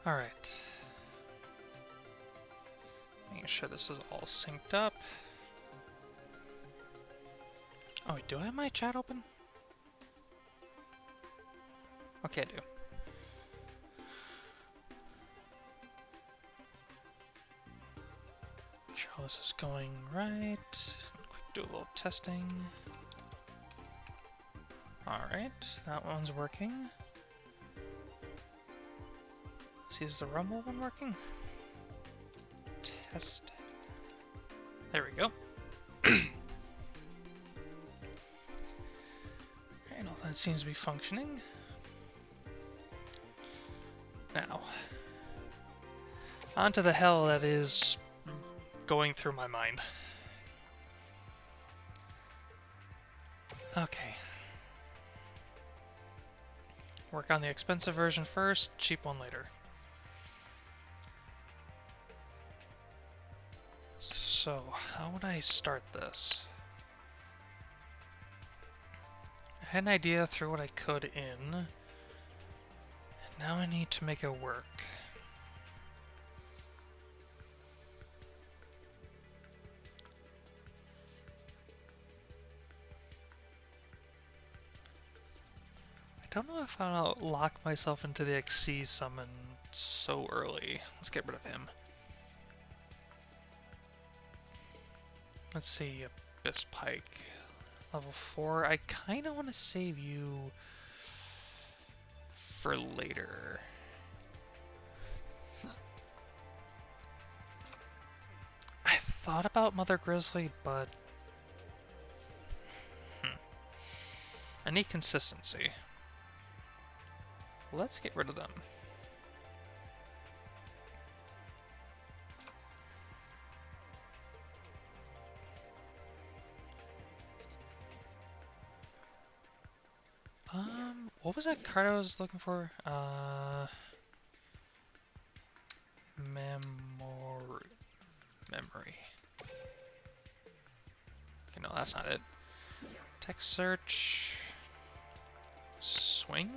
Alright. Making sure this is all synced up. Oh wait, do I have my chat open? Okay, I do. Make sure all this is going right. Quick do a little testing. Alright, that one's working. See, is the rumble one working? Test. There we go. And all that seems to be functioning. Now, on to the hell that is going through my mind. Okay. Work on the expensive version first, cheap one later. So, how would I start this? I had an idea, threw what I could in, and now I need to make it work. I don't know if I'll lock myself into the XC summon so early. Let's get rid of him. Let's see, Abyss Pike. Level 4. I kind of want to save you for later. I thought about Mother Grizzly, but I need consistency. Let's get rid of them. What was that card I was looking for? Memory. Okay, no, that's not it. Text search. Swing?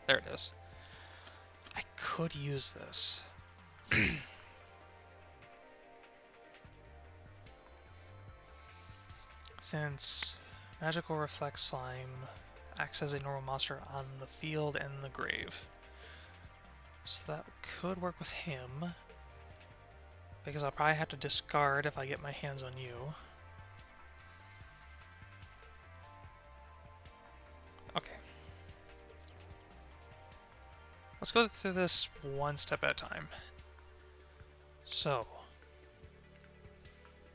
There it is. I could use this. Since Magical Reflect Slime acts as a normal monster on the field and the grave. So that could work with him. Because I'll probably have to discard if I get my hands on you. Okay. Let's go through this one step at a time. So,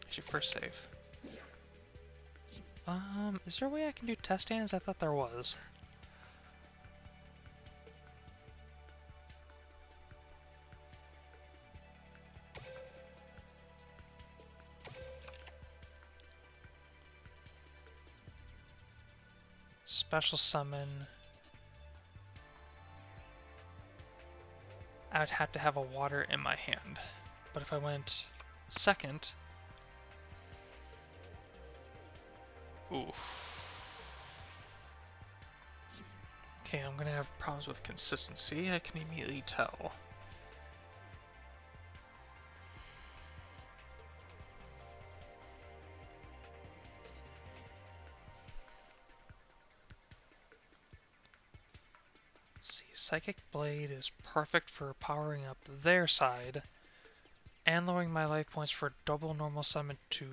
I should first save. Is there a way I can do test stands? I thought there was. Special summon. I would have to have a water in my hand. But if I went second... Oof. Okay, I'm gonna have problems with consistency, I can immediately tell. Let's see, Psychic Blade is perfect for powering up their side and lowering my life points for double normal summon to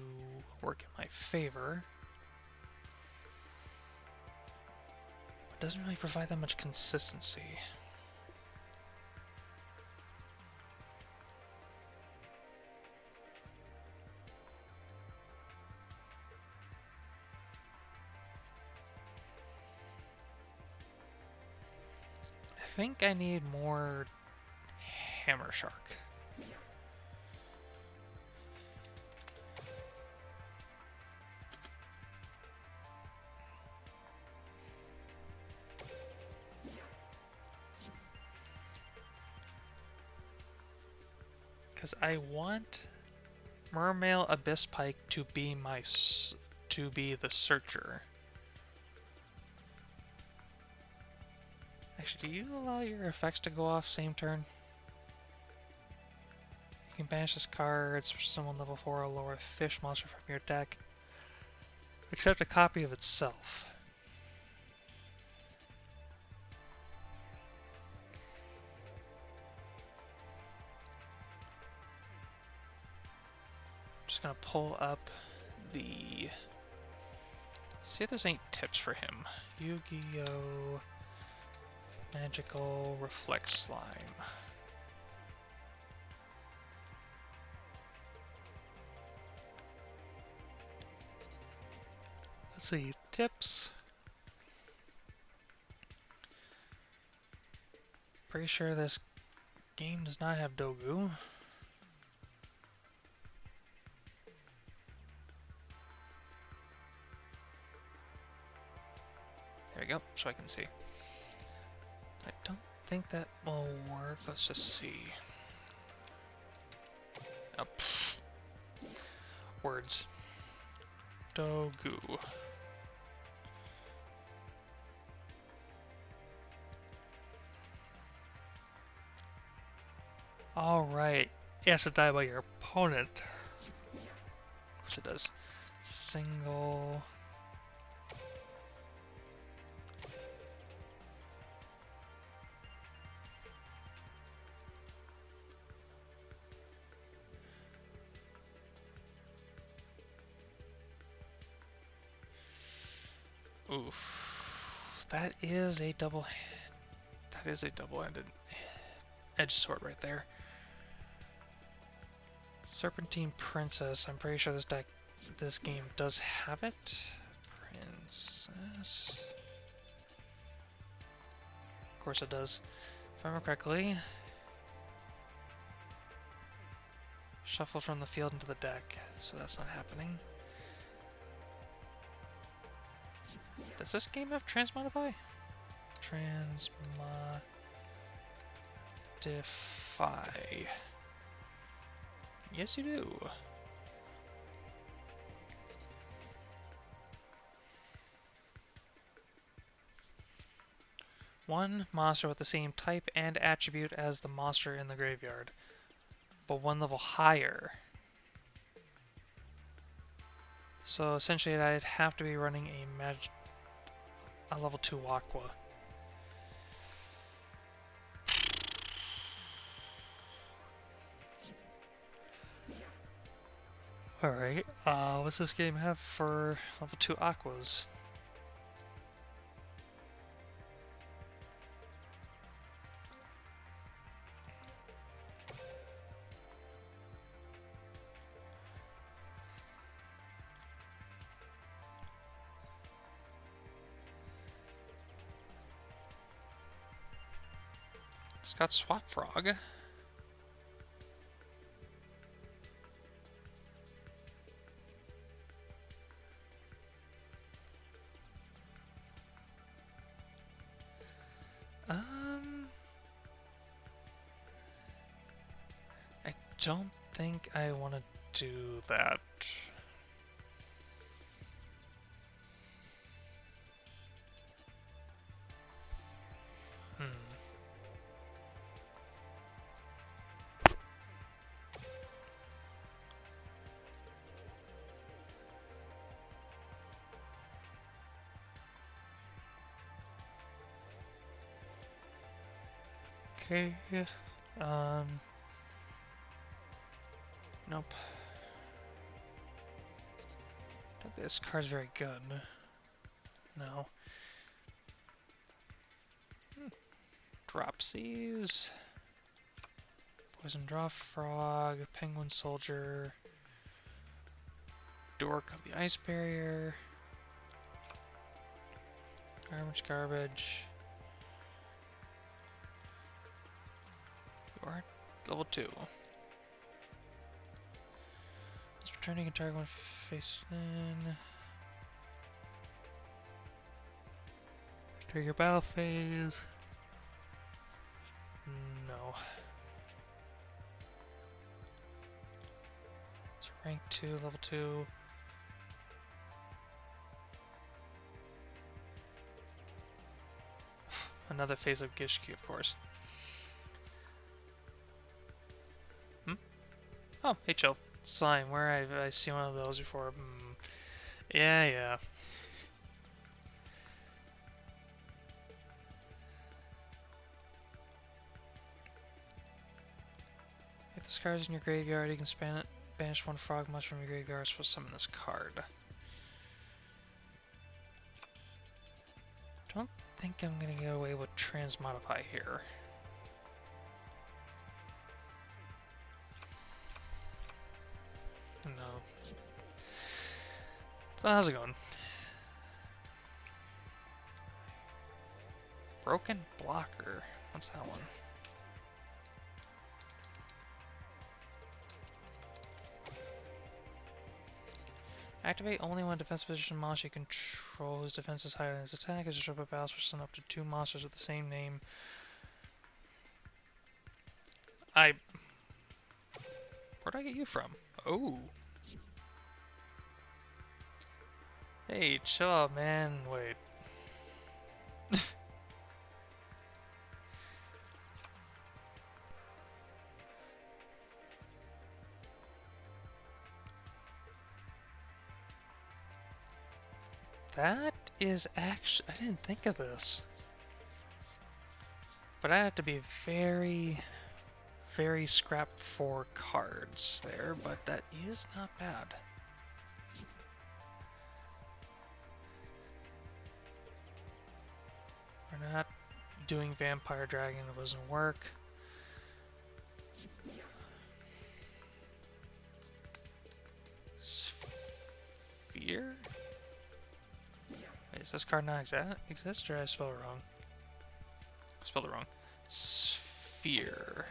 work in my favor. Doesn't really provide that much consistency. I think I need more Hammer Shark. Because I want Mermail Abyss Pike to be the searcher. Actually, do you allow your effects to go off same turn? can banish this card, switch to someone level 4 or lower fish monster from your deck, except a copy of itself. Just gonna pull up the... see if there's any tips for him. Yu-Gi-Oh! Magical Reflect Slime. Let's see, tips. Pretty sure this game does not have Dogu. There we go, so I can see. I don't think that will work. Let's just see. Oh, words. Dogu. Alright. It has to die by your opponent. Of course it does. Single. Oof. That is a double-ended edge sword right there. Serpentine Princess. I'm pretty sure this game does have it. Princess. Of course it does. If I remember correctly. Shuffle from the field into the deck, so that's not happening. Does this game have Transmodify? Transmodify. Yes, you do. One monster with the same type and attribute as the monster in the graveyard, but one level higher. So essentially I'd have to be running a level 2 Aqua. Alright, what's this game have for level 2 Aquas? It's got Swap Frog. I don't think I want to do that. Okay, nope. I think this card's very good. No. Dropsies. Poison Draw Frog, Penguin Soldier, Dork of the Ice Barrier, Garbage. You are level 2. It's returning a target when face in. Trigger battle phase. No. It's rank 2, level 2. Another phase of Gishki, of course. Oh, hey, chill. Slime, where I see one of those before. Yeah, yeah. If this card is in your graveyard, you can banish one frog monster from your graveyard, so summon this card. Don't think I'm gonna get away with transmodify here. No. So how's it going? Broken blocker. What's that one? Activate only when defense position monster you control whose defense is higher than his attack is destroyed by battles for send up to 2 monsters with the same name. Where'd I get you from? Oh. Hey, chill out, man. Wait. That is actually... I didn't think of this. But I have to be very, very scrapped for cards there, but that is not bad. We're not doing Vampire Dragon, it doesn't work. Sphere? Wait, does this card not exist or did I spell it wrong? I spelled it wrong. Sphere.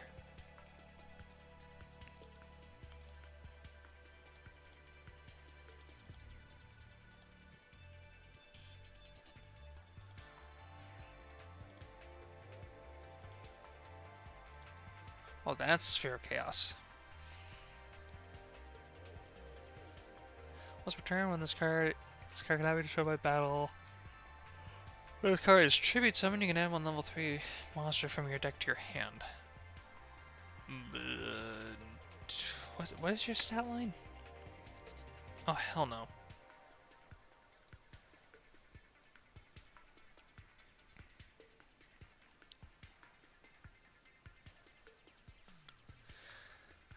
Oh, that's Sphere of Chaos. Once per turn, when this card cannot be destroyed by battle. When this card is tribute summon, you can add one level 3 monster from your deck to your hand. What is your stat line? Oh, hell no.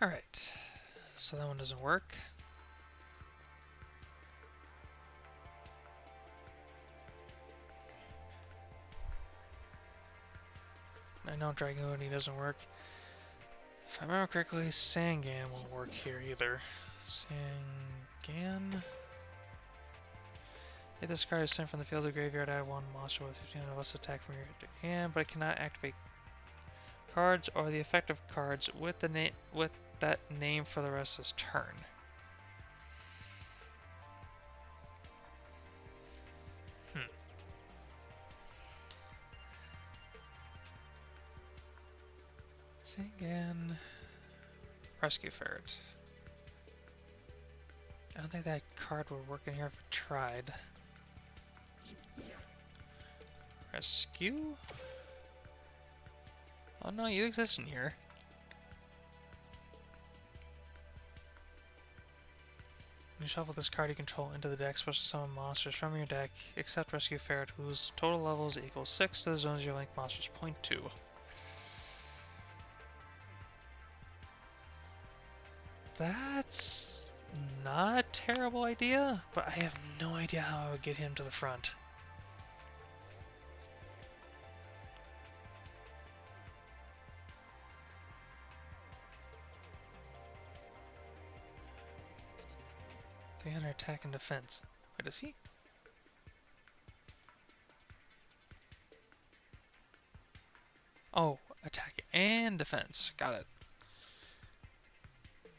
Alright, so that one doesn't work. I know Dragoni doesn't work. If I remember correctly, Sangan won't work here either. Sangan? If this card is sent from the field or graveyard, add one monster with 15 of us attack from your hand, but I cannot activate cards or the effective cards with that name for the rest of his turn. Sangan. Rescue Ferret. I don't think that card would work in here if I tried. Rescue? Oh no, you exist in here. When you shuffle this card you control into the deck, special summon monsters from your deck, except Rescue Ferret, whose total levels equals 6 to the zones your link monsters point to. That's not a terrible idea, but I have no idea how I would get him to the front. $300 attack and defense. Wait, is he? Oh, attack and defense. Got it.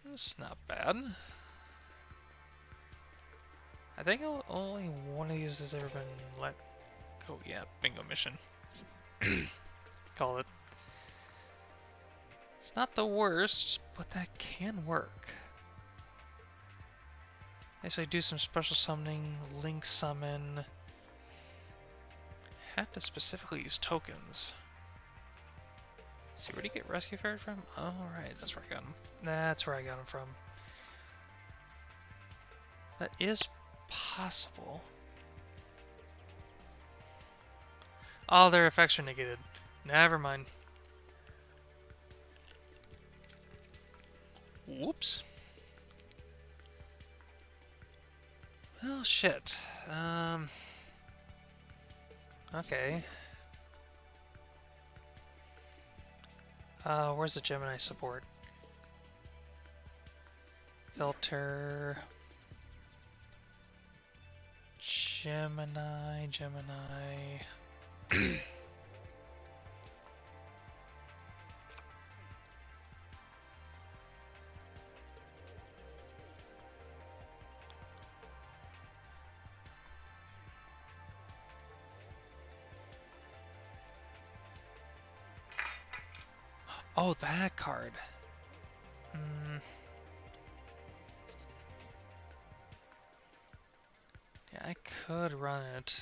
That's not bad. I think only one of these has ever been let go. Yeah, bingo mission. Call it. It's not the worst, but that can work. I say do some special summoning, link summon. Have to specifically use tokens. See, where'd he get rescue ferret from? Oh, right, that's where I got him. That's where I got him from. That is possible. Oh, their effects are negated. Never mind. Whoops. Well, shit. Okay. Where's the Gemini support? Filter. Gemini. Oh, that card. Yeah, I could run it.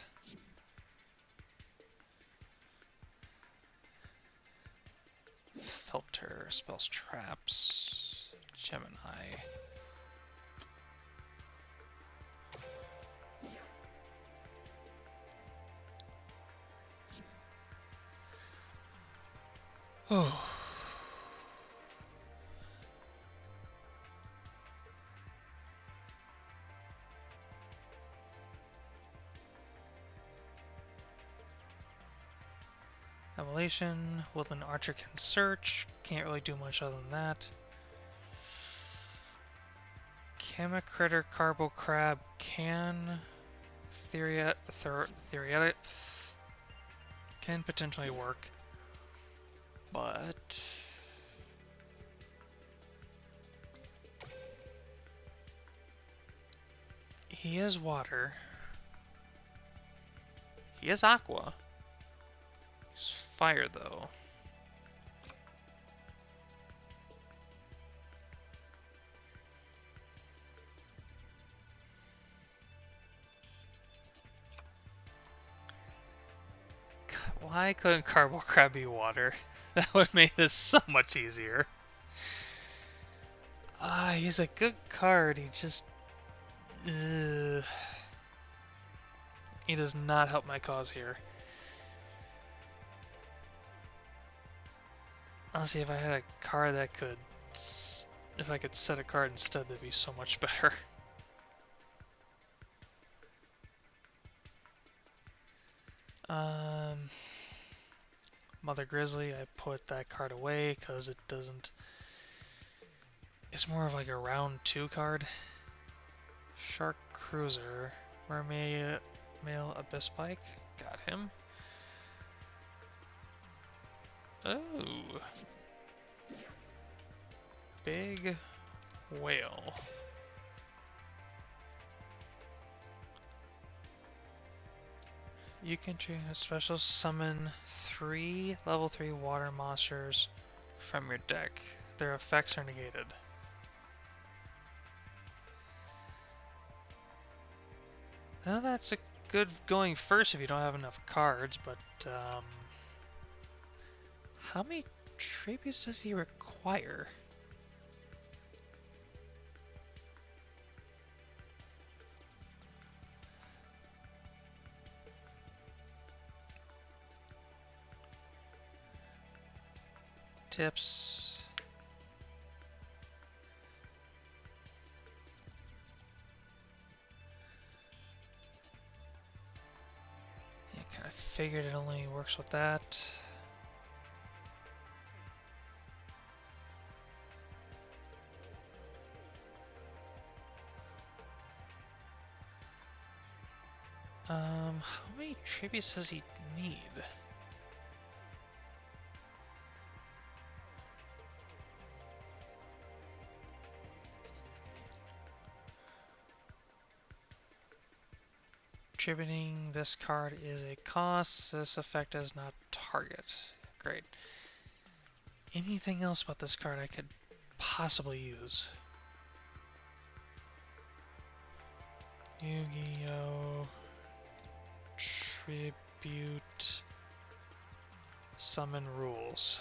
Filter, spells traps, Gemini. Oh. Evolution, Woodland Archer can search, can't really do much other than that. Chemicritter Carbo Crab can theoretic can potentially work, but he is water. He is aqua. He's fire though. Why couldn't Carbo Crab be water? That would make this so much easier. He's a good card. He just... he does not help my cause here. Honestly, if I had a card that could... If I could set a card instead, that'd be so much better. Mother Grizzly, I put that card away because it doesn't... It's more of like a round 2 card. Shark Cruiser, Mermaid Male Abyss Pike, got him. Oh, Big Whale. You can special summon 3 level 3 water monsters from your deck. Their effects are negated. Now that's a good going first if you don't have enough cards, but how many tributes does he require? Tips. Yeah, kind of figured it only works with that. How many tributes does he need? Tributing this card is a cost. This effect does not target. Great. Anything else about this card I could possibly use? Yugioh Tribute Summon Rules.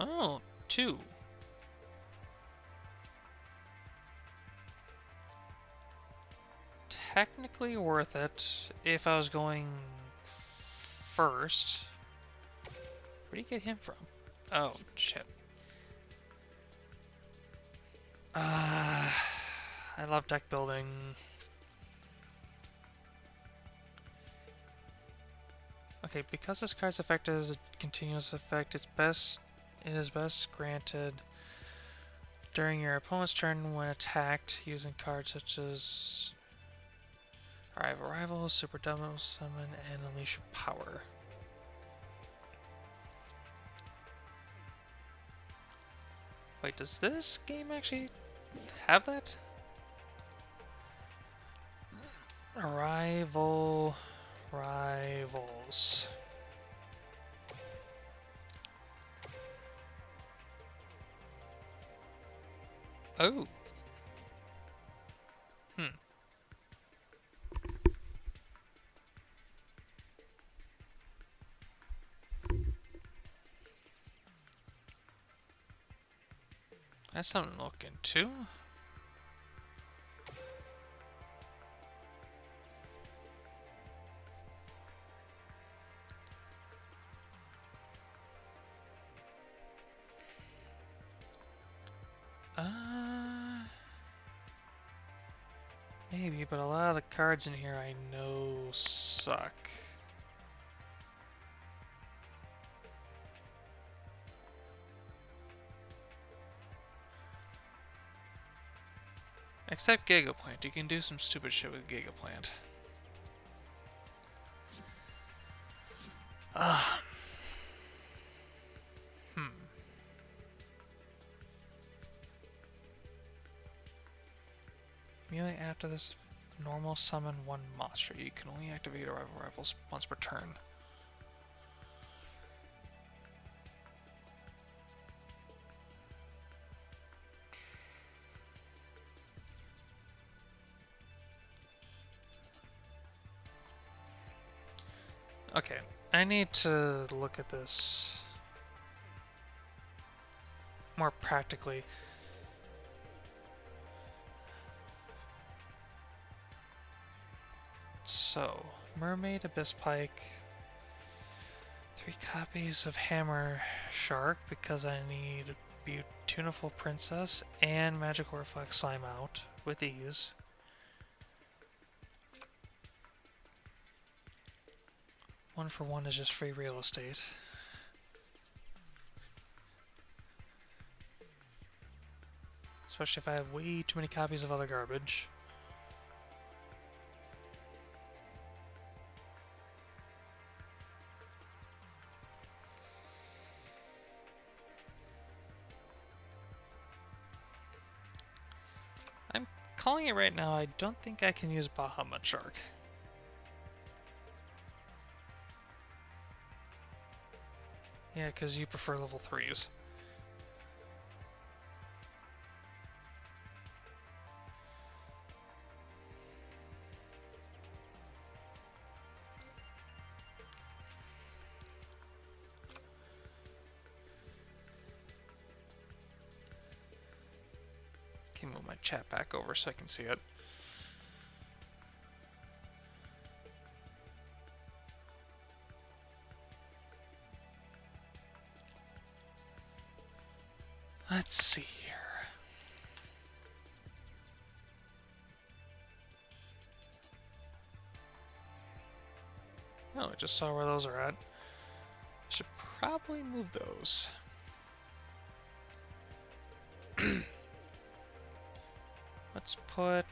Oh, two. Technically worth it if I was going first. Where do you get him from? Oh, shit. I love deck building. Okay, because this card's effect is a continuous effect, it is best granted during your opponent's turn when attacked using cards such as Arrival, Super Double Summon, and Unleash Power. Wait, does this game actually have that? Rivals. Oh. That's something to look into. Maybe, but a lot of the cards in here I know suck. Except Gigaplant. You can do some stupid shit with Gigaplant. Immediately after this normal summon one monster. You can only activate rivals once per turn. Okay, I need to look at this more practically. So, Mermaid, Abyss Pike, 3 copies of Hammer Shark because I need Beautiful Princess and Magical Reflex Slime out with ease. One for one is just free real estate. Especially if I have way too many copies of other garbage. I'm calling it right now, I don't think I can use Bahamut Shark. Yeah, because you prefer level 3s. Can move my chat back over so I can see it. Let's see here. Oh, I just saw where those are at. Should probably move those. Let's put...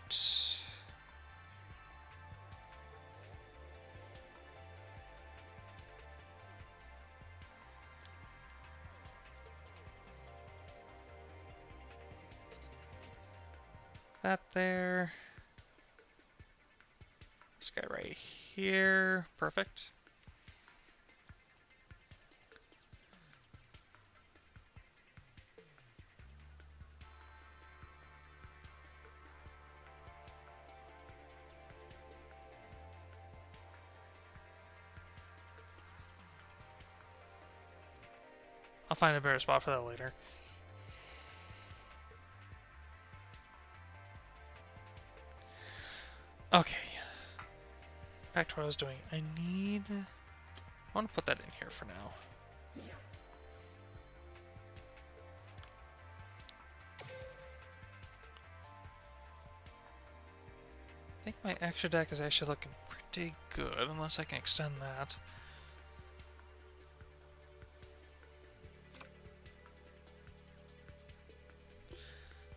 that there. This guy right here. Perfect. I'll find a better spot for that later. Okay. Back to what I was doing. I want to put that in here for now. I think my extra deck is actually looking pretty good, unless I can extend that.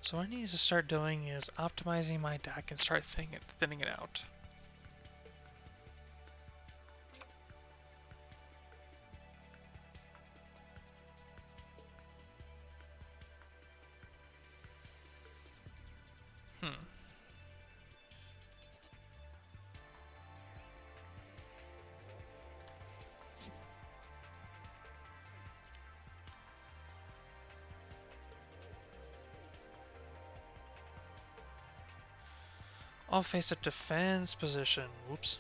So what I need to start doing is optimizing my deck and start thinning it out. Offensive defense position. Whoops.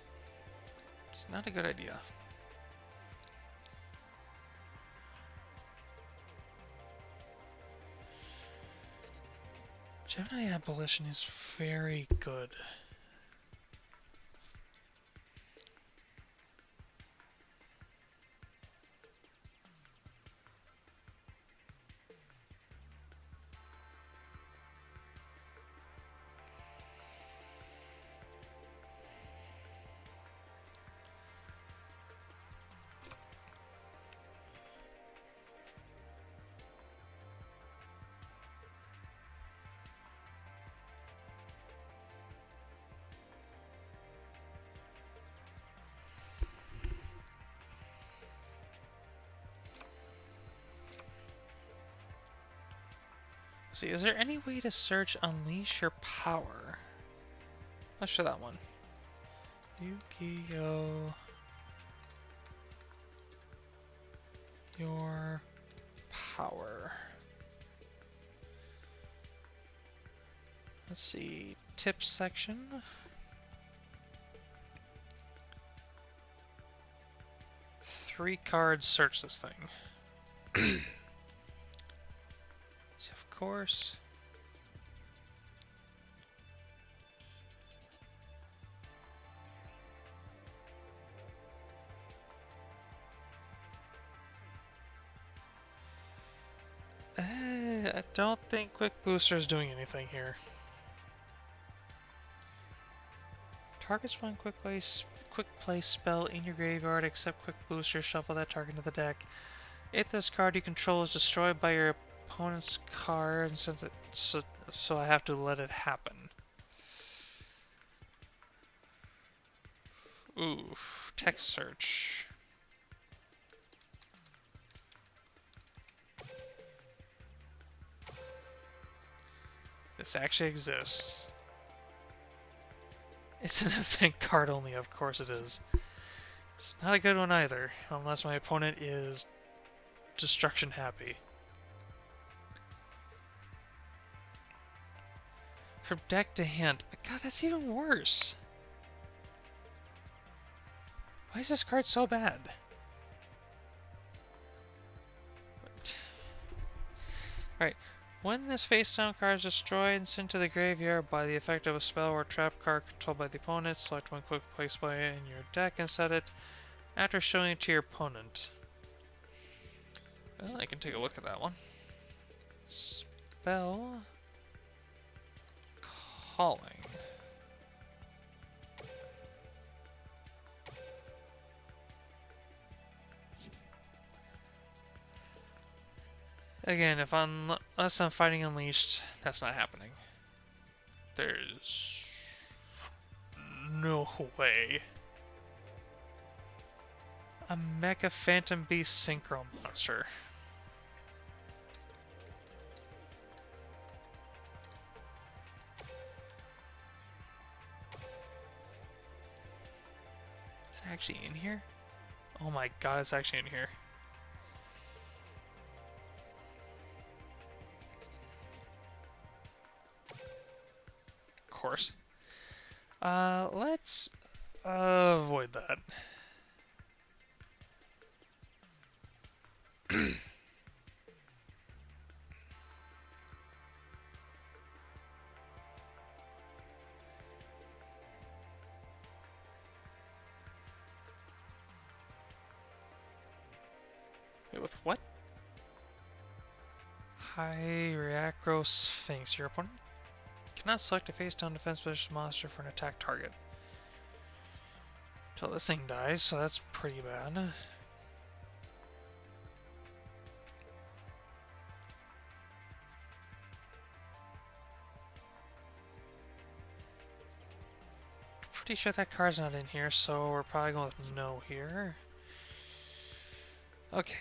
It's not a good idea. Gemini Abolition is very good. See, is there any way to search Unleash Your Power? Let's try that one. Yugioh Your Power. Let's see, tips section. Three cards, search this thing. Of course. I don't think Quick Booster is doing anything here. Targets one quick play spell in your graveyard except Quick Booster, shuffle that target into the deck. If this card you control is destroyed by your opponent's card, and since so I have to let it happen. Oof, text search. This actually exists. It's an event card only, of course it is. It's not a good one either, unless my opponent is destruction happy. From deck to hand. God, that's even worse. Why is this card so bad? Alright. When this face-down card is destroyed and sent to the graveyard by the effect of a spell or trap card controlled by the opponent, select one quick play spell in your deck and set it after showing it to your opponent. Well, I can take a look at that one. Spell calling. Again, unless I'm fighting Unleashed, that's not happening. There's no way. A Mega Phantom Beast Synchro monster. Is it actually in here? Oh my god, it's actually in here. Course. Let's avoid that. Wait, with what? Hyreacro Sphinx. Your opponent cannot select a face-down defense special monster for an attack target. Till this thing dies, so that's pretty bad. Pretty sure that card's not in here, so we're probably going with no here. Okay.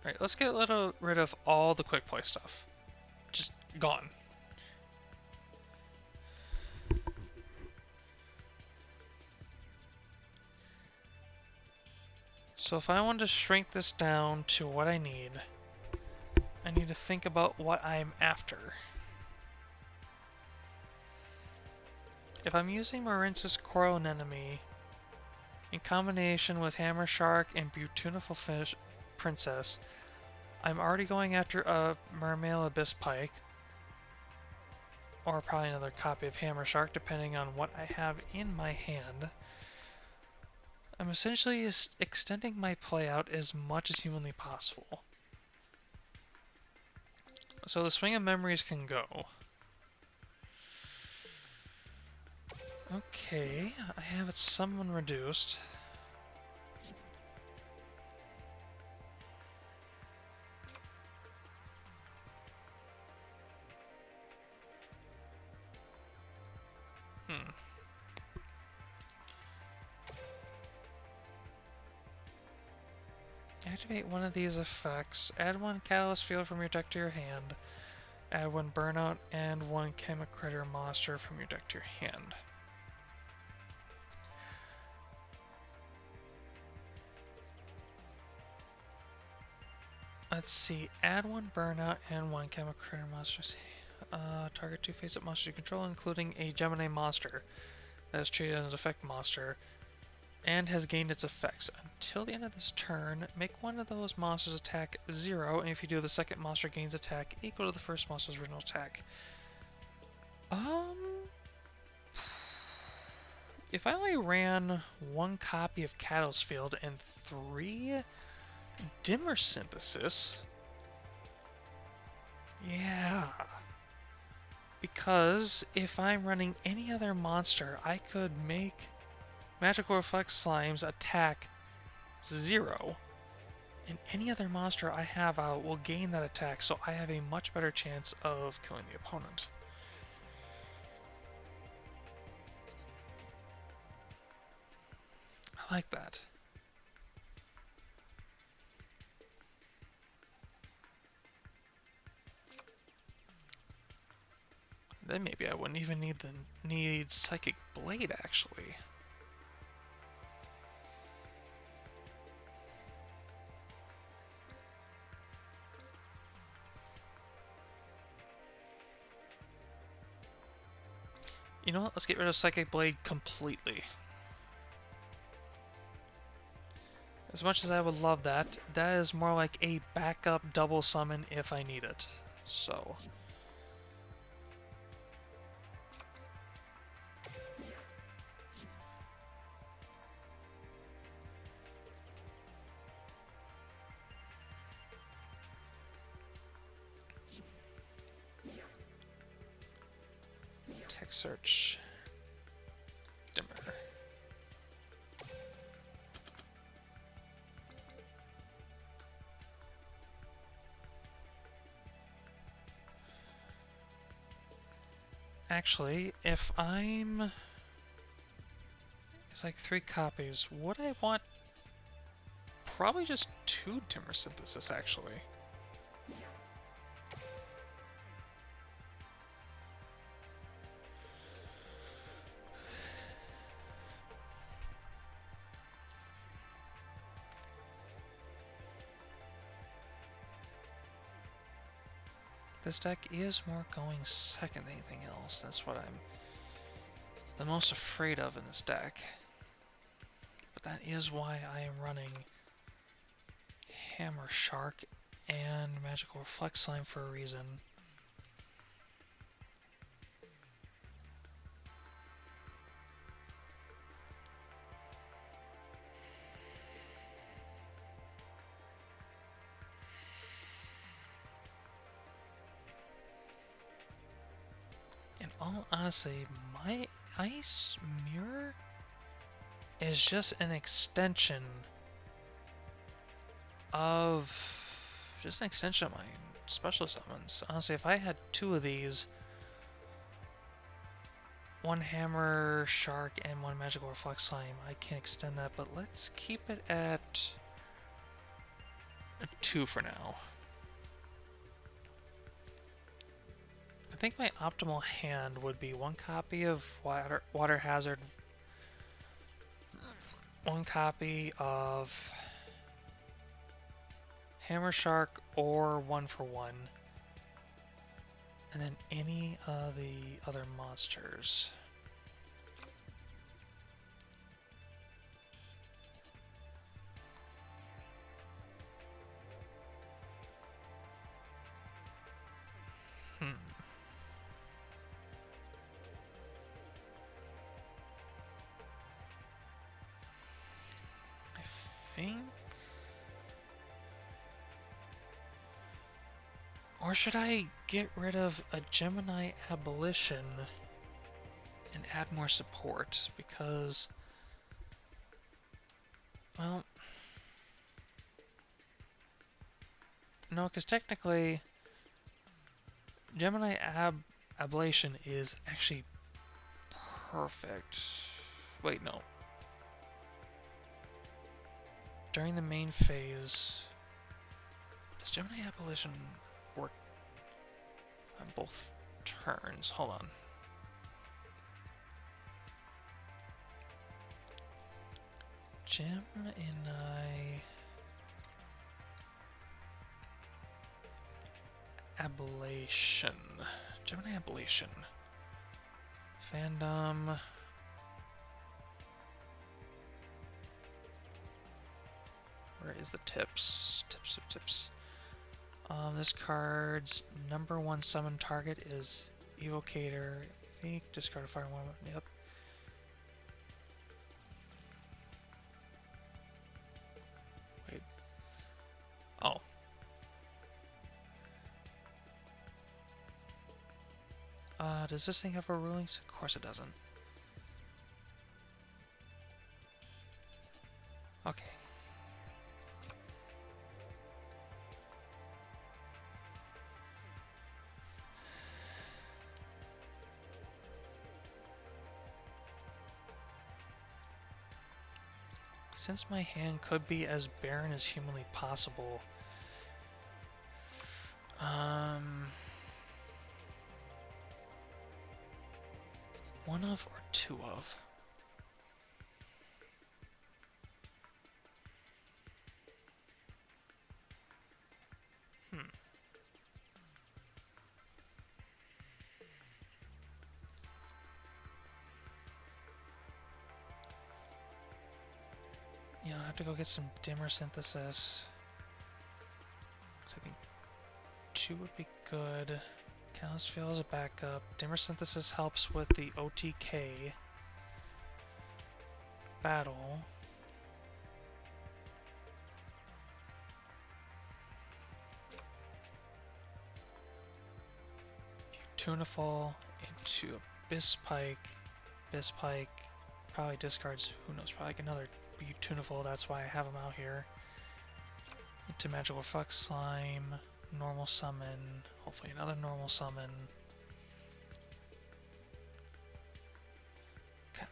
Alright, let's get rid of all the quick play stuff. Just gone. So if I want to shrink this down to what I need to think about what I'm after. If I'm using Marince's Coral Anemone in combination with Hammer Shark and Beautiful Fish Princess, I'm already going after a Mermail Abyss Pike, or probably another copy of Hammer Shark, depending on what I have in my hand. I'm essentially extending my play out as much as humanly possible. So the Swing of Memories can go. Okay, I have it someone reduced. Activate one of these effects. Add one Catalyst Field from your deck to your hand. Add one Burnout and one Chemic Critter monster from your deck to your hand. Let's see. Add one Burnout and one Chemic Critter monsters. Target 2 face-up monsters you control, including a Gemini monster that is treated as an effect monster and has gained its effects. Until the end of this turn, make one of those monsters attack 0, and if you do, the second monster gains attack equal to the first monster's original attack. If I only ran one copy of Catalyst Field and 3 Dimmer Synthesis, yeah. Because if I'm running any other monster, I could make Magical Reflex Slimes attack 0, and any other monster I have out will gain that attack, so I have a much better chance of killing the opponent. I like that. Then maybe I wouldn't even need Psychic Blade, actually. You know what? Let's get rid of Psychic Blade completely. As much as I would love that, that is more like a backup double summon if I need it. So. Text search. Dimmer. Actually, if I'm... It's like 3 copies. Would I want... Probably just 2 Dimmer Synthesis, actually. This deck is more going second than anything else. That's what I'm the most afraid of in this deck. But that is why I am running Hammer Shark and Magical Reflex Slime for a reason. all honestly, my ice mirror is just an extension of my special summons. Honestly, if I had two of these, one hammer shark and one magical reflex slime, I can extend that, but let's keep it at a 2 for now. I think my optimal hand would be one copy of water hazard, one copy of hammer shark, or 1-for-1, and then any of the other monsters. Or should I get rid of a Gemini Abolition and add more support? Because, well, no, because technically Gemini Ablation is actually perfect. Wait, no. During the main phase, does Gemini Abolition work on both turns? Hold on. Gemini Ablation. Gemini Ablation. Fandom. Where is the tips? Tips. This card's #1 summon target is Evocator. Discard a fire one. Yep. Wait. Oh. Does this thing have a rulings? Of course it doesn't. Okay. Since my hand could be as barren as humanly possible, one of or two of? Yeah, I'll have to go get some dimmer synthesis. So I think 2 would be good. Callous Veil as a backup. Dimmer synthesis helps with the OTK battle. Tunafall into Abyss Pike. Abyss Pike probably discards, who knows, probably like another Tunafall, that's why I have him out here. Into Magical Reflex Slime, normal summon, hopefully another normal summon.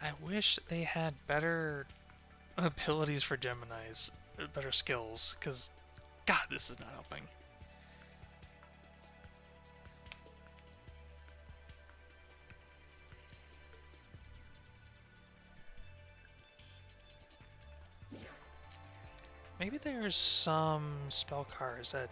I wish they had better abilities for Geminis, better skills, because God, this is not helping. Maybe there's some spell cards that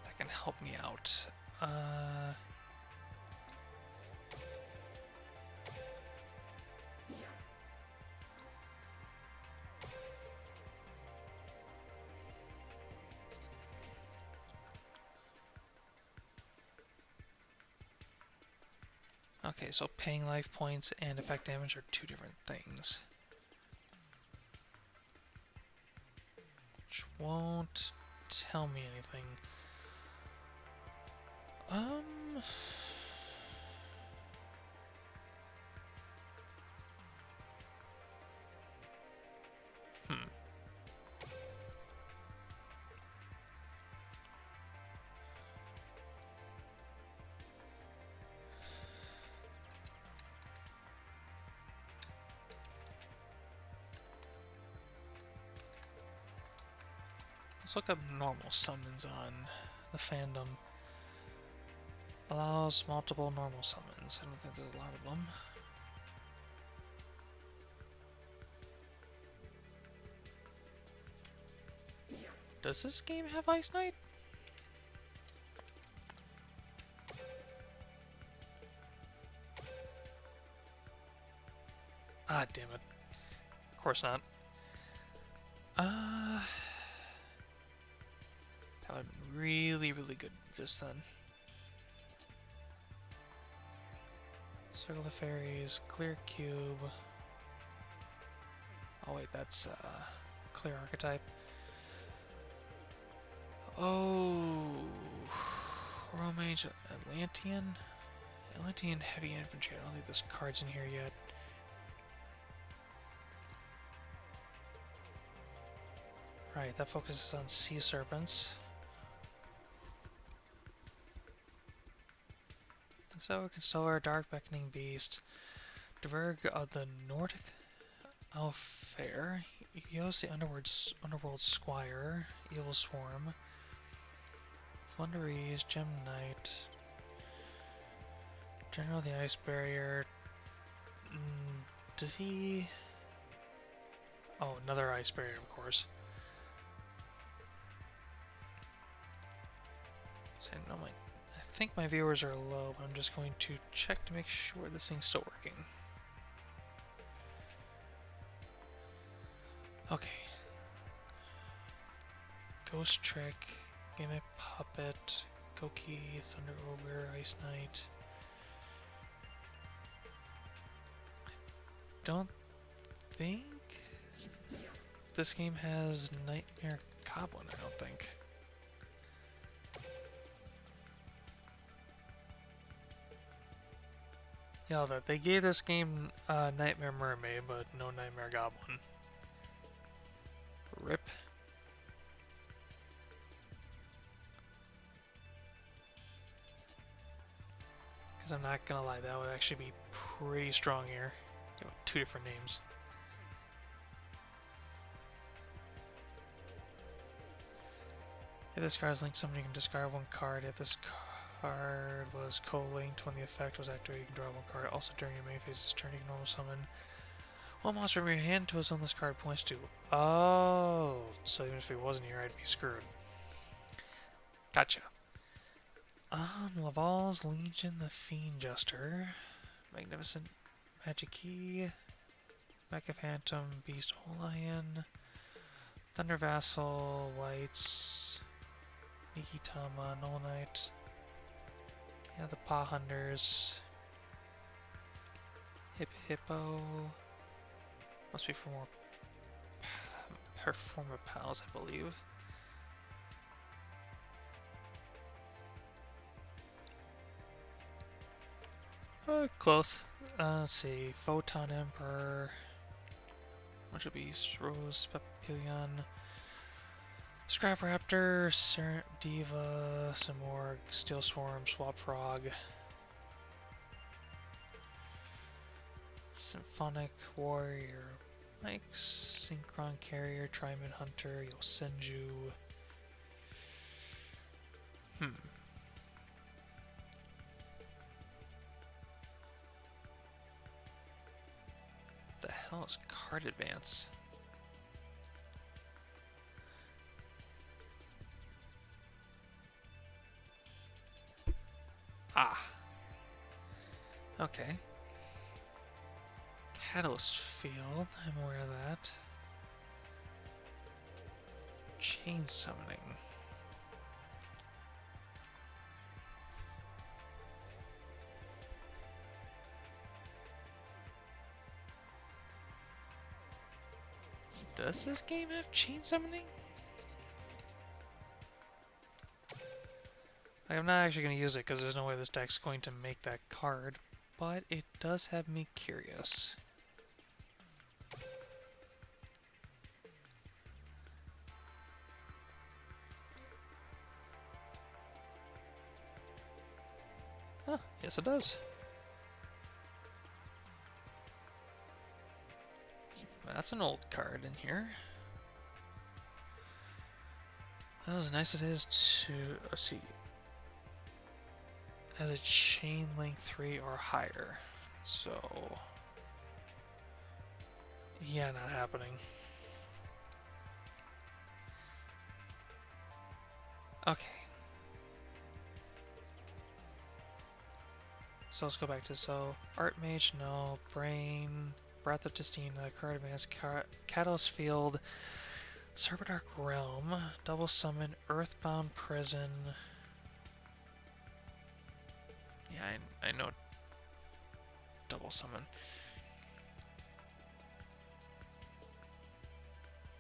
that can help me out. Okay, so paying life points and effect damage are two different things. Which won't tell me anything. Um... Hmm. Let's look up normal summons on the fandom. Allows multiple normal summons. I don't think there's a lot of them. Does this game have Ice Knight? Ah, damn it. Of course not. That would have been really, really good just then. Circle the Fairies, Clear Cube. Oh wait, that's Clear Archetype. Oh, Royal Mage Atlantean? Atlantean Heavy Infantry. I don't think this card's in here yet. Right, that focuses on Sea Serpents. So Constellar, Dark Beckoning Beast, Dverg of the Nordic Alfair, Yugioh the Underworld Squire, Evil Swarm, Flunderies, Gem Knight, General the Ice Barrier. Did he? Oh, another Ice Barrier, of course. So no, I think my viewers are low, but I'm just going to check to make sure this thing's still working. Okay. Ghost Trick, Game of Puppet, Goki, Thunder Ogre, Ice Knight. Don't think this game has Nightmare Goblin, I don't think. Yeah, they gave this game Nightmare Mermaid, but no Nightmare Goblin. RIP. Because I'm not gonna lie, that would actually be pretty strong here. You know, two different names. If this card is linked to someone, you can discard one card. If this card was co-linked when the effect was activated, you can draw one card. Also, during your main phase this turn, you can normal summon one monster from your hand to a zone this card points to. Oh, so even if it wasn't here, I'd be screwed. Gotcha. Laval's Legion, the Fiend Juster, Magnificent Magic Key, Mecha Phantom, Beast Lion, Thunder Vassal, Whites, Mikitama, Null Knight, yeah, the Paw Hunters, Hippo, must be for more Performer Pals, I believe. Close. Let's see, Photon Emperor, which would be Rose Papillon, Scrap Raptor, Diva, some more Steel Swarm, Swap Frog, Symphonic Warrior, Mike, Synchron Carrier, Triman Hunter, Yosenju. The hell is Card Advance? Ah. Okay. Catalyst Field, I'm aware of that. Chain Summoning. Does this game have chain summoning? Like, I'm not actually going to use it because there's no way this deck's going to make that card, but it does have me curious. Huh, yes it does. That's an old card in here. As nice it is to, let's see, has a chain length 3 or higher. So, yeah, not happening. Okay. So let's go back to, Art Mage, no, Brain, Breath of Tistina, Card Advance, Catalyst Field, Serpendark Realm, Double Summon, Earthbound Prison. Yeah, I know Double Summon.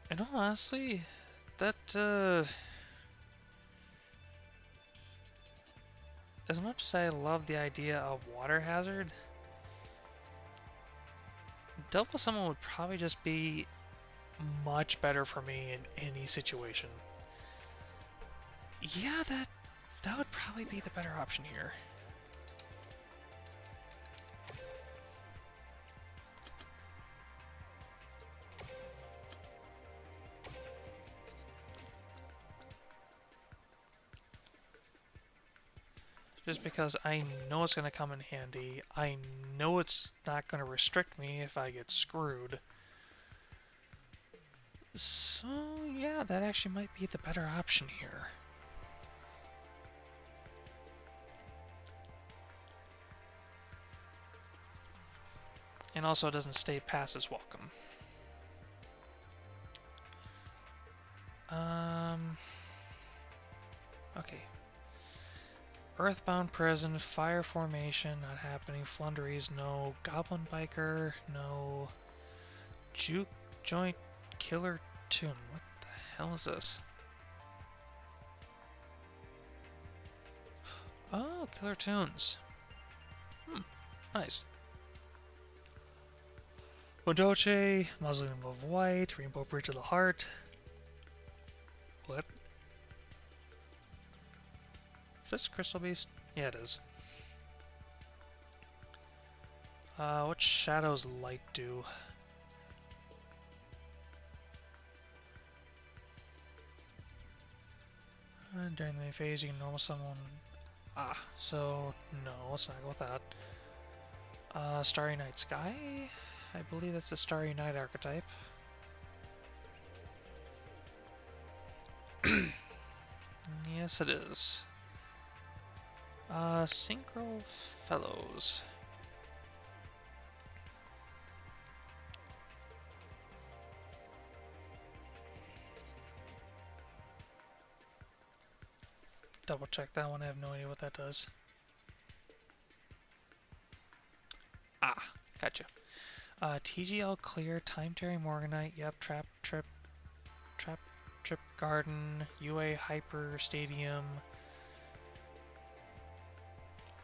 And honestly, that, as much as I love the idea of Water Hazard, Double Summon would probably just be much better for me in any situation. Yeah, that would probably be the better option here. Just because I know it's going to come in handy. I know it's not going to restrict me if I get screwed. So yeah, that actually might be the better option here. And also it doesn't stay past as welcome. Okay. Earthbound Prison, Fire Formation, not happening. Flunderies, no. Goblin Biker, no. Juke Joint Killer Tune. What the hell is this? Oh, Killer Tunes. Nice. Odoche, Mausoleum of White, Rainbow Bridge of the Heart. What? Is this Crystal Beast? Yeah, it is. What Shadow's Light do? During the main phase, you can normal summon. So no, let's not go with that. Starry Night Sky? I believe that's the Starry Night archetype. Yes, it is. Synchro Fellows. Double check that one, I have no idea what that does. Gotcha. TGL Clear, Time Tearing Morganite, yep, Trap Trip Garden, UA Hyper Stadium.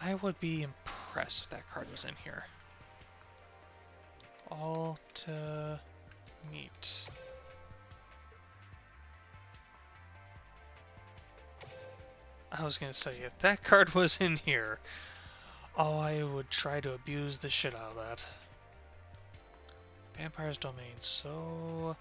I would be impressed if that card was in here. All to meet. I was gonna say, if that card was in here, oh, I would try to abuse the shit out of that. Vampire's Domain, so...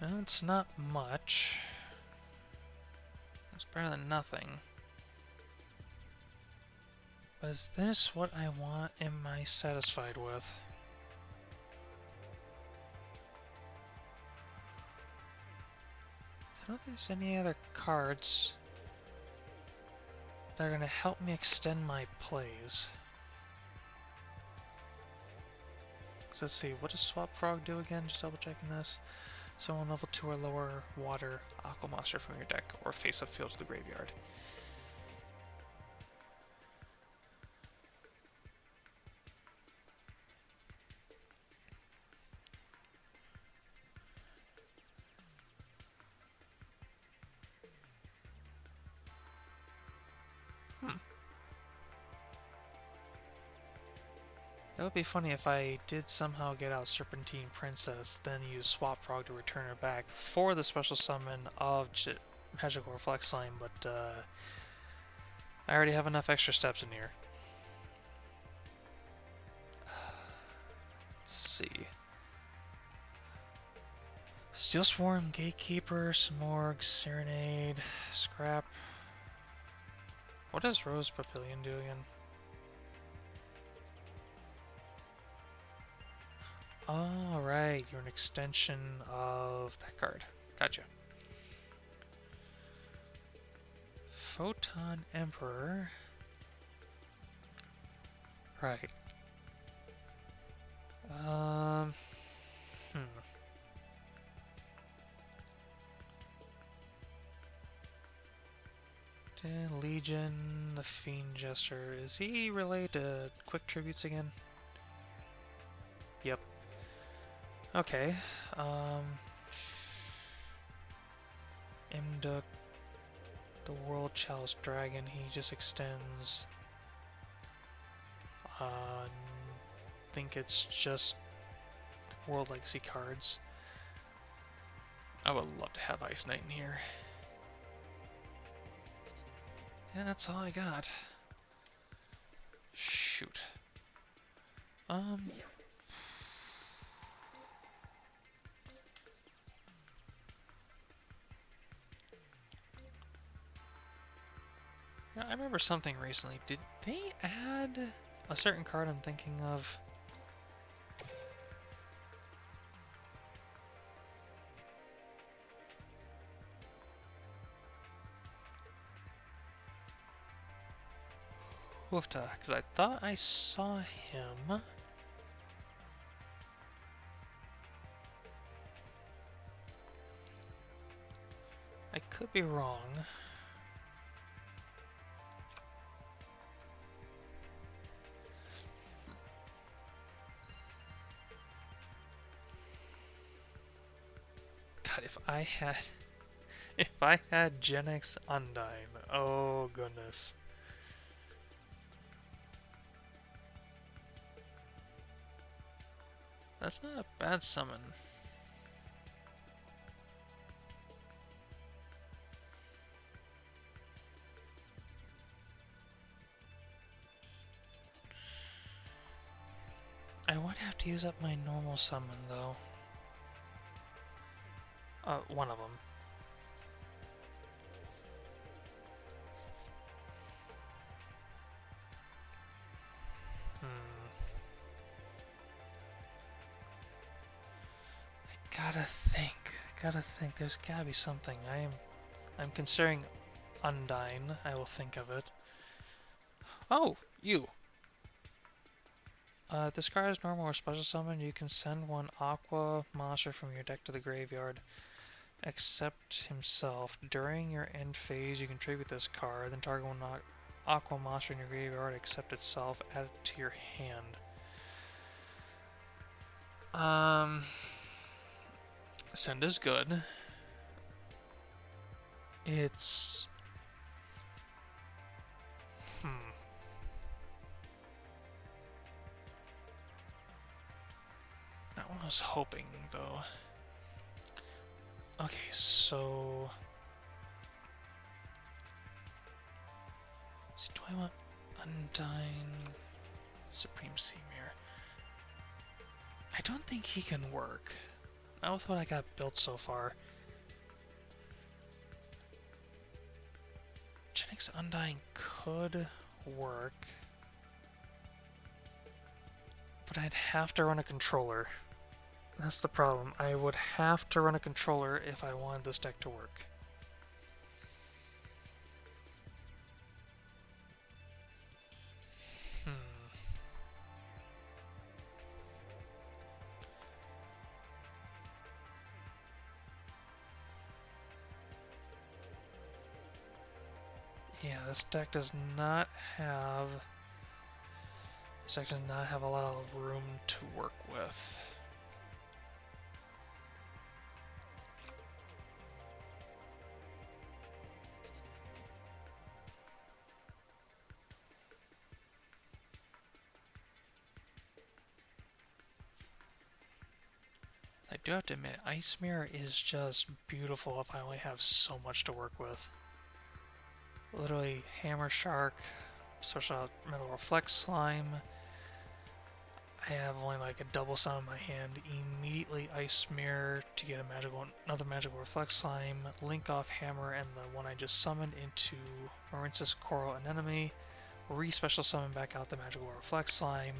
Well, it's not much. It's better than nothing. But is this what I want? Am I satisfied with? I don't think there's any other cards that are going to help me extend my plays. let's see, what does Swap Frog do again? Just double checking this. Summon level 2 or lower water Aqua Monster from your deck, or face up field to the graveyard. That would be funny if I did somehow get out Serpentine Princess, then use Swap Frog to return her back for the special summon of Magical Reflect Slime, but I already have enough extra steps in here. Let's see. Steel Swarm, Gatekeeper, Smorg, Serenade, Scrap. What does Rose Papillion do again? Alright, you're an extension of that card. Gotcha. Photon Emperor. Right. Legion, the Fiend Jester. Is he related to Quick Tributes again? Yep. Okay. Imduk, the World Chalice Dragon, he just extends. Think it's just World Legacy cards. I would love to have Ice Knight in here. Yeah, that's all I got. Shoot. Yeah, I remember something recently. Did they add a certain card I'm thinking of? Woofta, because I thought I saw him. I could be wrong. God, if I had Gen X Undyne, oh goodness. That's not a bad summon. I would have to use up my normal summon though. One of them. Gotta think. There's gotta be something. I'm considering Undyne. I will think of it. Oh, you. This card is normal or special summon. You can send one Aqua monster from your deck to the graveyard, except himself. During your end phase, you can tribute this card. Then target one Aqua monster in your graveyard, except itself. Add it to your hand. Send is good. It's... Not what I was hoping, though. Okay, so... do I want Undyne, Supreme Sea Mirror? I don't think he can work. Not with what I got built so far. Gen X Undyne could work, but I'd have to run a controller. That's the problem. I would have to run a controller if I wanted this deck to work. Yeah, this deck does not have... This deck does not have a lot of room to work with. I do have to admit, Ice Mirror is just beautiful if I only have so much to work with. Literally, Hammer Shark, Special Metal Reflect Slime. I have only like a double summon in my hand. Immediately Ice Mirror to get another magical Reflect Slime. Link off Hammer and the one I just summoned into Marincess Coral Anemone. Re-special summon back out the magical Reflect Slime.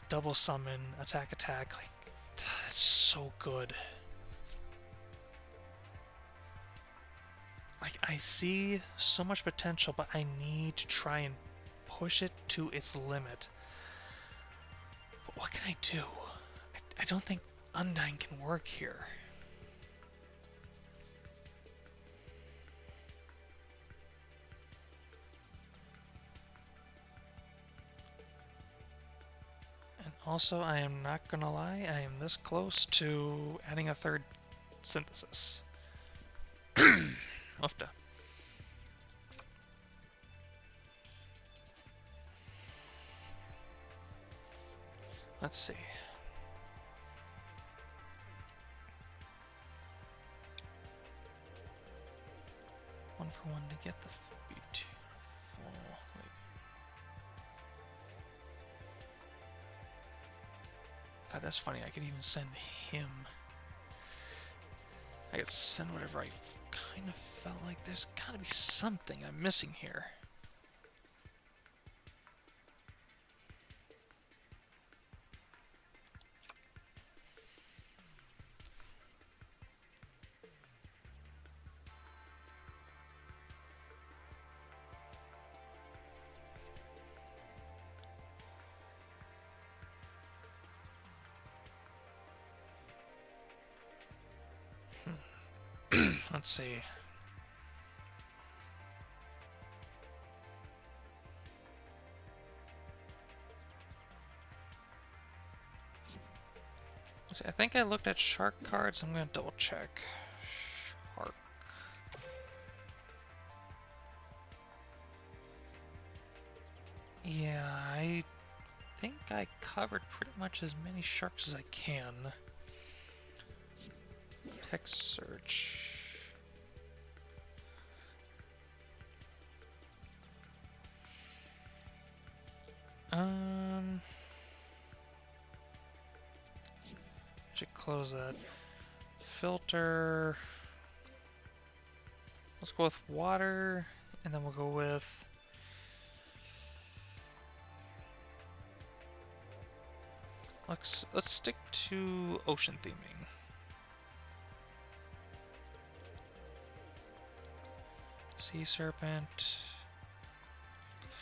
Double summon, attack. Like, that's so good. Like, I see so much potential, but I need to try and push it to its limit. But what can I do? I don't think Undyne can work here. And also, I am not gonna lie, I am this close to adding a third synthesis. Oofda. Let's see. One for one to get the beautiful. Wait. God, that's funny. I could even send him. I could send whatever I kind of felt like there's gotta be something I'm missing here. Let's see. I think I looked at shark cards. I'm gonna double check. Shark. Yeah, I think I covered pretty much as many sharks as I can. Text search. Should close that. Filter. Let's go with water, and then we'll go with let's stick to ocean theming. Sea serpent,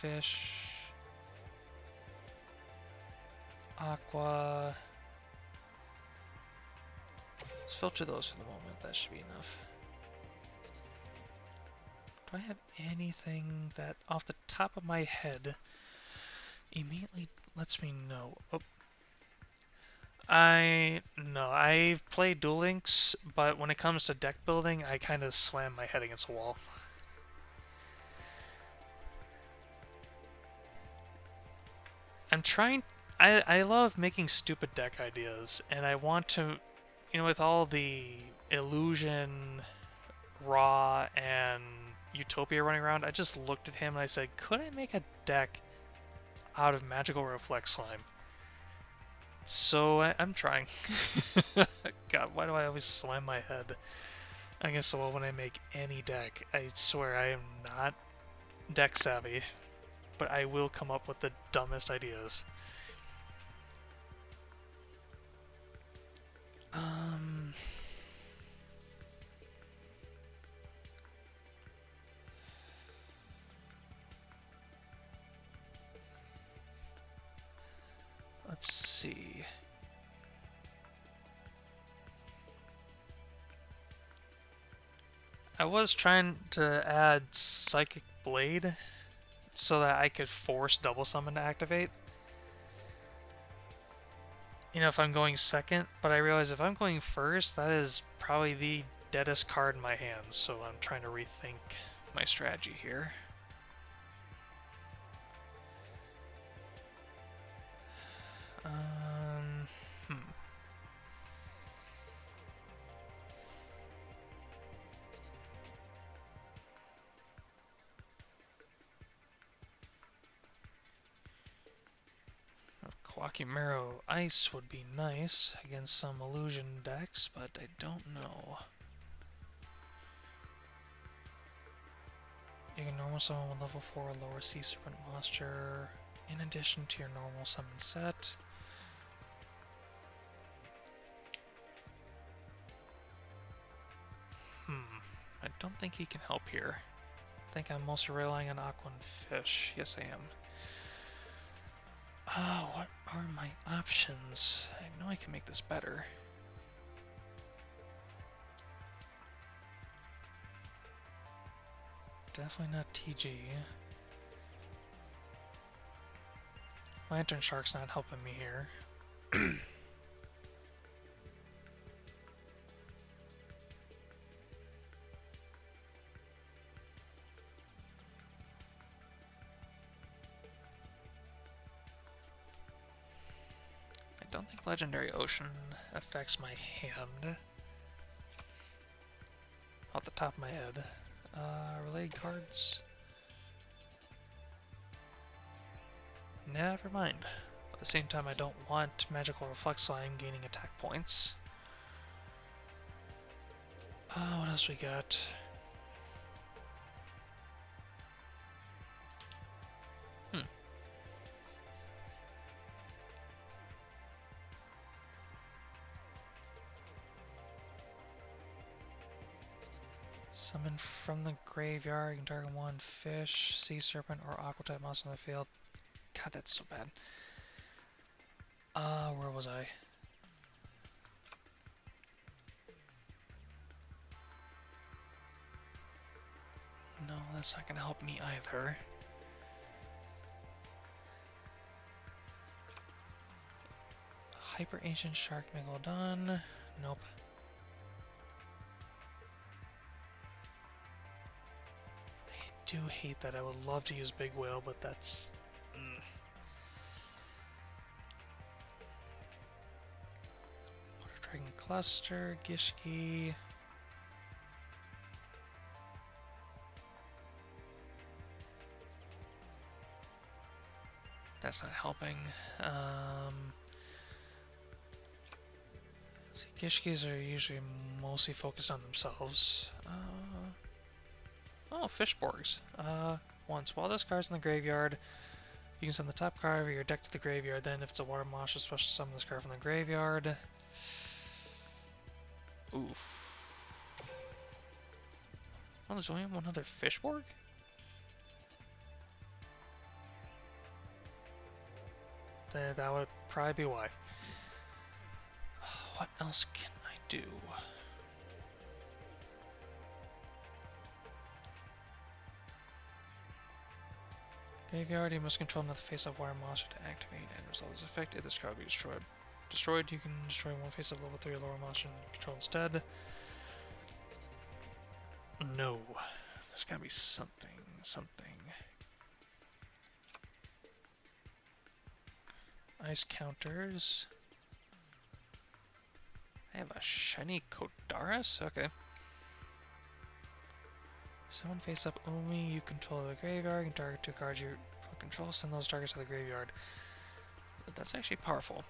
fish, aqua. Let's filter those for the moment. That should be enough. Do I have anything that off the top of my head immediately lets me know? Oh. I've played Duel Links, but when it comes to deck building, I kind of slam my head against the wall. I'm trying. I love making stupid deck ideas, and I want to, with all the illusion, raw, and Utopia running around, I just looked at him and I said, could I make a deck out of magical reflect slime? So I'm trying. God, why do I always slam my head against the wall when I make any deck? I swear I am not deck savvy, but I will come up with the dumbest ideas. Let's see. I was trying to add Psychic Blade so that I could force Double Summon to activate. You know, if I'm going second, but I realize if I'm going first, that is probably the deadest card in my hands, so I'm trying to rethink my strategy here. Hmm. Quackimero Ice would be nice against some illusion decks, but I don't know. You can normal summon with level 4 lower Sea Serpent monster in addition to your normal summon set. I don't think he can help here. I think I'm mostly relying on Aqua and Fish. Yes, I am. What are my options? I know I can make this better. Definitely not TG. Lantern Shark's not helping me here. I don't think Legendary Ocean affects my hand. Off the top of my head. Related cards. Never mind. At the same time, I don't want Magical Reflex Slime gaining attack points. What else we got? Summon from the graveyard. You can target one fish, sea serpent, or aqua type monster on the field. God, that's so bad. Where was I? No, that's not gonna help me either. Hyper Ancient Shark Megalodon. Nope. I do hate that. I would love to use Big Whale, but that's... Water Dragon Cluster, Gishki... That's not helping. See, Gishkis are usually mostly focused on themselves. Oh, Fishborgs. Once, while this card's in the graveyard, you can send the top card of your deck to the graveyard. Then, if it's a water monster, special summon this card from the graveyard. Oof. Oh, there's only one other Fishborg? That would probably be why. What else can I do? Graveyard, you must control another face-up water monster to activate and resolve this effect. If this card will be destroyed. You can destroy one face-up level 3 or lower monster and control instead. No. There's gotta be something. Ice counters. I have a shiny Kodaris? Okay. Summon face up only, you control the graveyard, you can target 2 cards you control, send those targets to the graveyard. But that's actually powerful.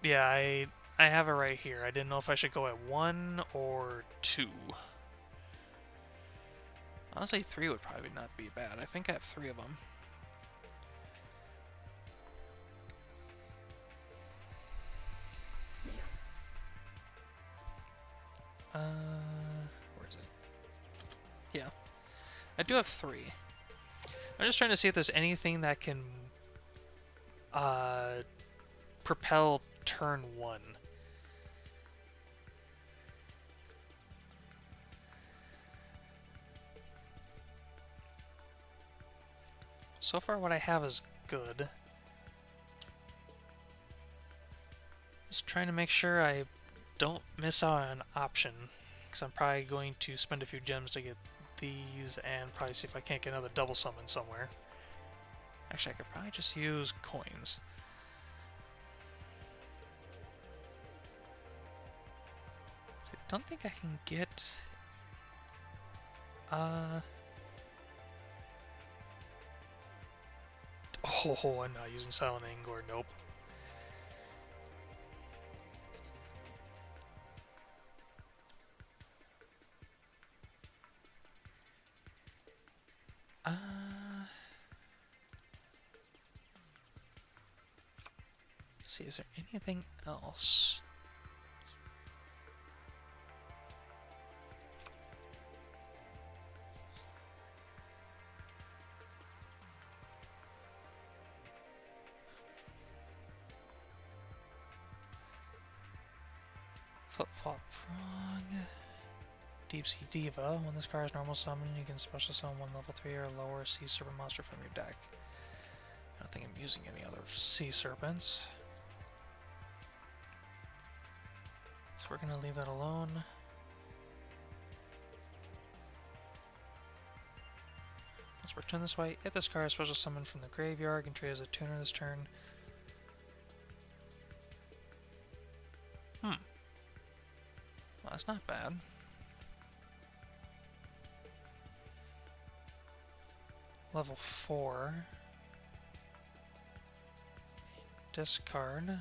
Yeah, I have it right here. I didn't know if I should go at 1 or 2. Honestly, 3 would probably not be bad. I think I have 3 of them. Where is it? Yeah. I do have 3. I'm just trying to see if there's anything that can propel turn 1. So far what I have is good. Just trying to make sure I don't miss out on an option, because I'm probably going to spend a few gems to get these and probably see if I can't get another double summon somewhere. Actually, I could probably just use coins. So I don't think I can get... Oh, I'm not using Silent Angler, nope. Let's see, is there anything else? Flip-flop frog. Deep Sea Diva. When this card is normal summon, you can special summon one level 3 or lower sea serpent monster from your deck. I don't think I'm using any other sea serpents. So we're going to leave that alone. Let's return this way. If this card is special summoned from the graveyard, you can trade as a tuner this turn. Well, that's not bad. Level 4. Discard.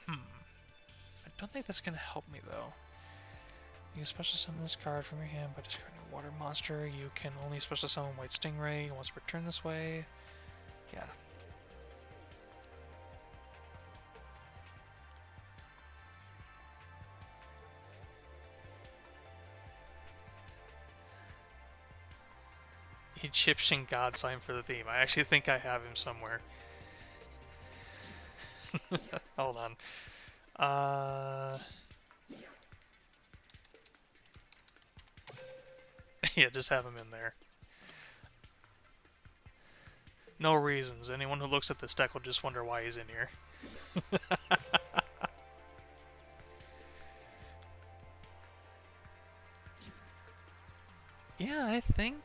I don't think that's going to help me, though. You can special summon this card from your hand by discarding a water monster. You can only special summon White Stingray once returned this way. Yeah. Egyptian god sign for the theme. I actually think I have him somewhere. Hold on. Yeah, just have him in there. No reasons. Anyone who looks at this deck will just wonder why he's in here. Yeah, I think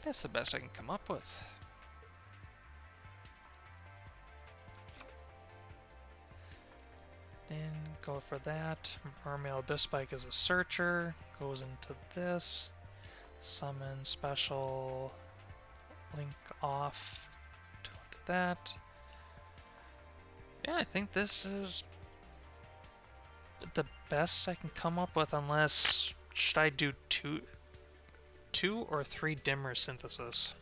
that's the best I can come up with. Then go for that. Mermail Abyss-Spike is a searcher. Goes into this. Summon special. Link off. To that. Yeah, I think this is the best I can come up with, unless should I do two or three dimmer synthesis?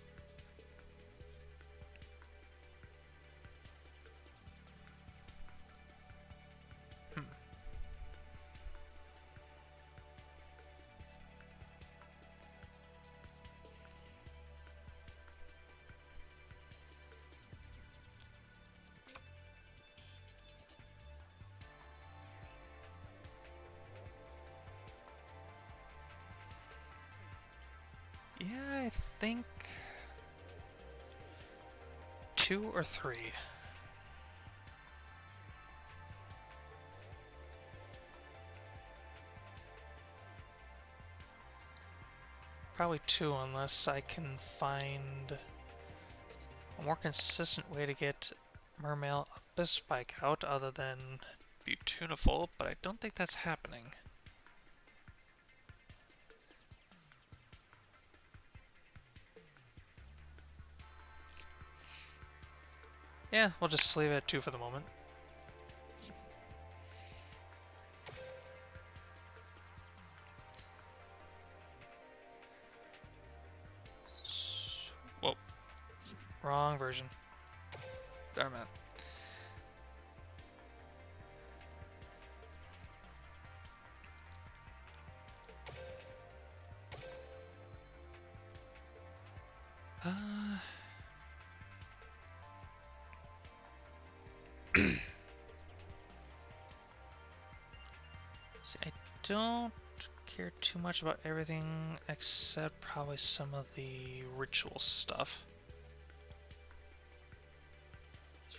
Yeah, I think 2 or 3. Probably 2, unless I can find a more consistent way to get Mermail Abyss-Spike out other than Beautiful, but I don't think that's happening. Yeah, we'll just leave it at 2 for the moment. Whoa. Wrong version. Darn it. See, I don't care too much about everything except probably some of the ritual stuff.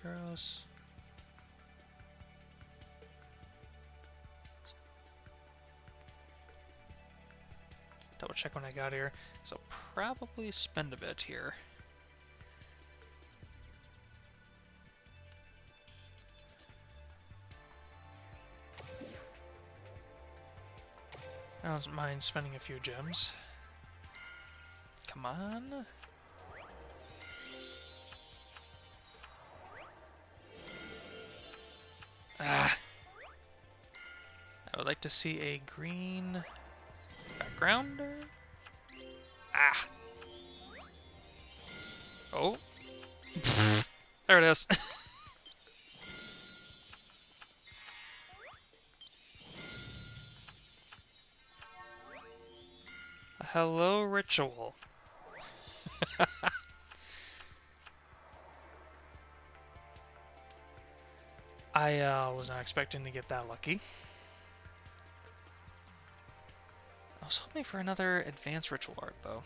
Zeros. Double check when I got here. So probably spend a bit here. I don't mind spending a few gems. Come on. Ah! I would like to see a green background. Ah! Oh! There it is. Hello, ritual. I was not expecting to get that lucky. I was hoping for another advanced ritual art, though.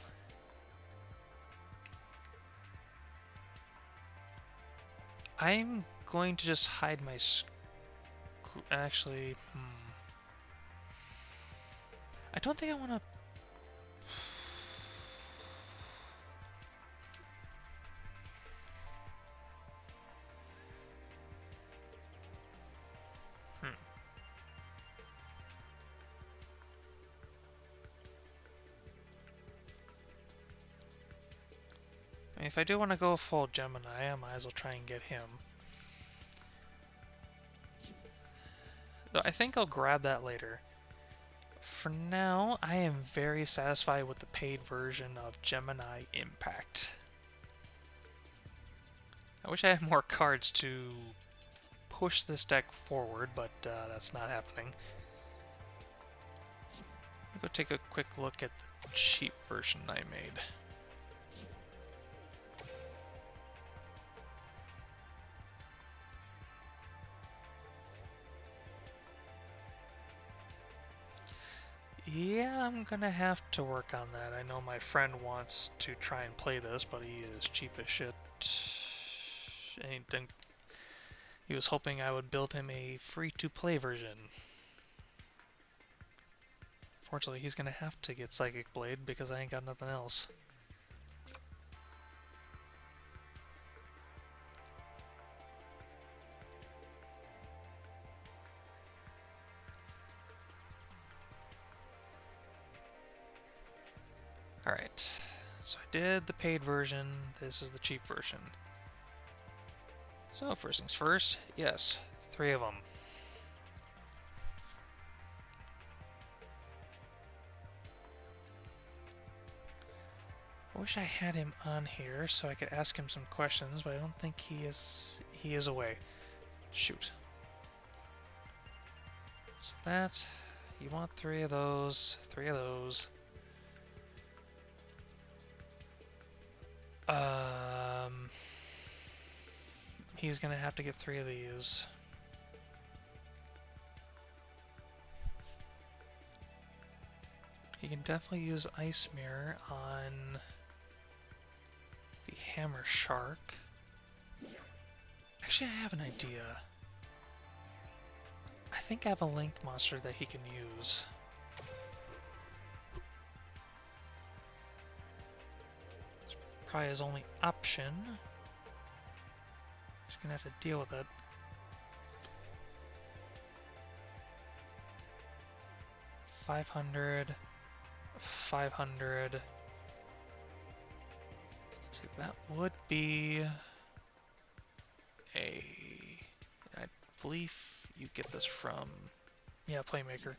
I'm going to just hide my actually, I don't think I want to... I mean, if I do want to go full Gemini, I might as well try and get him. Though I think I'll grab that later. For now, I am very satisfied with the paid version of Gemini Impact. I wish I had more cards to push this deck forward, but that's not happening. Let me go take a quick look at the cheap version I made. Yeah, I'm gonna have to work on that. I know my friend wants to try and play this, but he is cheap as shit. And he was hoping I would build him a free-to-play version. Fortunately, he's gonna have to get Psychic Blade because I ain't got nothing else. Alright, so I did the paid version, this is the cheap version. So first things first, yes, 3 of them. I wish I had him on here so I could ask him some questions, but I don't think he is away. Shoot. So that, you want 3 of those, 3 of those. He's gonna have to get 3 of these. He can definitely use Ice Mirror on the Hammer Shark. Actually, I have an idea. I think I have a Link monster that he can use. It's probably his only option. He's gonna have to deal with it. $500, $500. So that would be a... I believe you get this from... Yeah, Playmaker.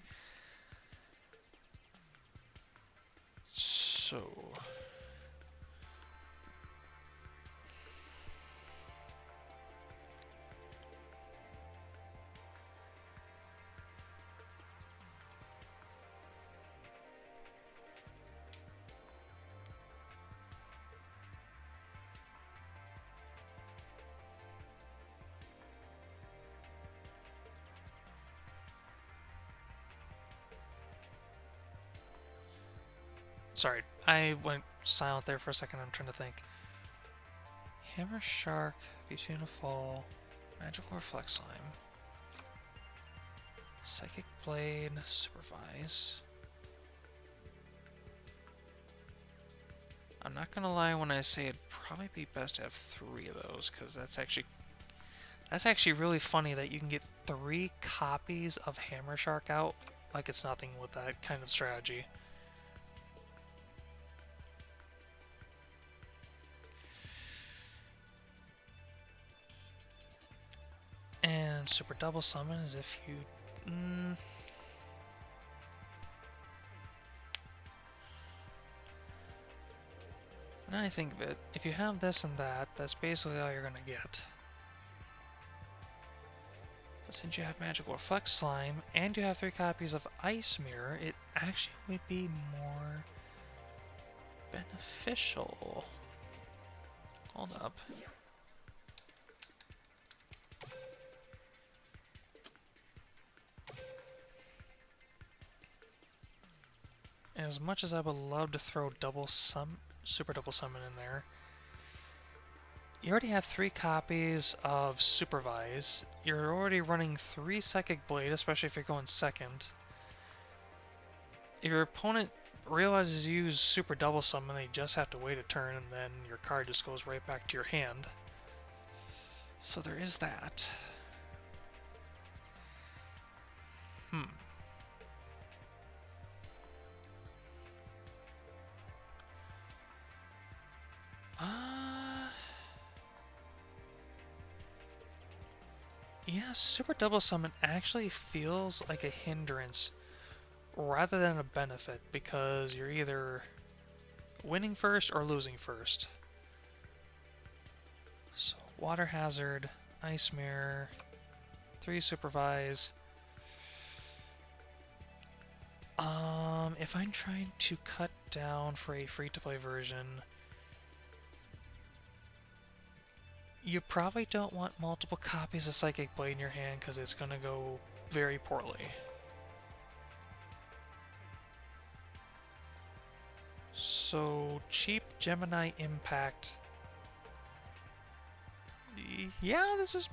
So... Sorry, I went silent there for a second. I'm trying to think. Hammer Shark, Between a Fall, Magical Reflex Slime, Psychic Blade, Supervise. I'm not gonna lie when I say it'd probably be best to have 3 of those, because that's actually really funny that you can get 3 copies of Hammer Shark out like it's nothing with that kind of strategy. And Super Double Summon is if you... Now I think of it, if you have this and that, that's basically all you're gonna get. But since you have Magical Reflex Slime, and you have 3 copies of Ice Mirror, it actually would be more beneficial. Hold up. As much as I would love to throw Super Double Summon in there, you already have 3 copies of Supervise. You're already running 3 Psychic Blade, especially if you're going second. If your opponent realizes you use Super Double Summon, they just have to wait a turn, and then your card just goes right back to your hand. So there is that. Yeah, Super Double Summon actually feels like a hindrance rather than a benefit, because you're either winning first or losing first. So, Water Hazard, Ice Mirror, 3 Supervise. If I'm trying to cut down for a free-to-play version, you probably don't want multiple copies of Psychic Blade in your hand because it's going to go very poorly. So, cheap Gemini Impact. Yeah, this is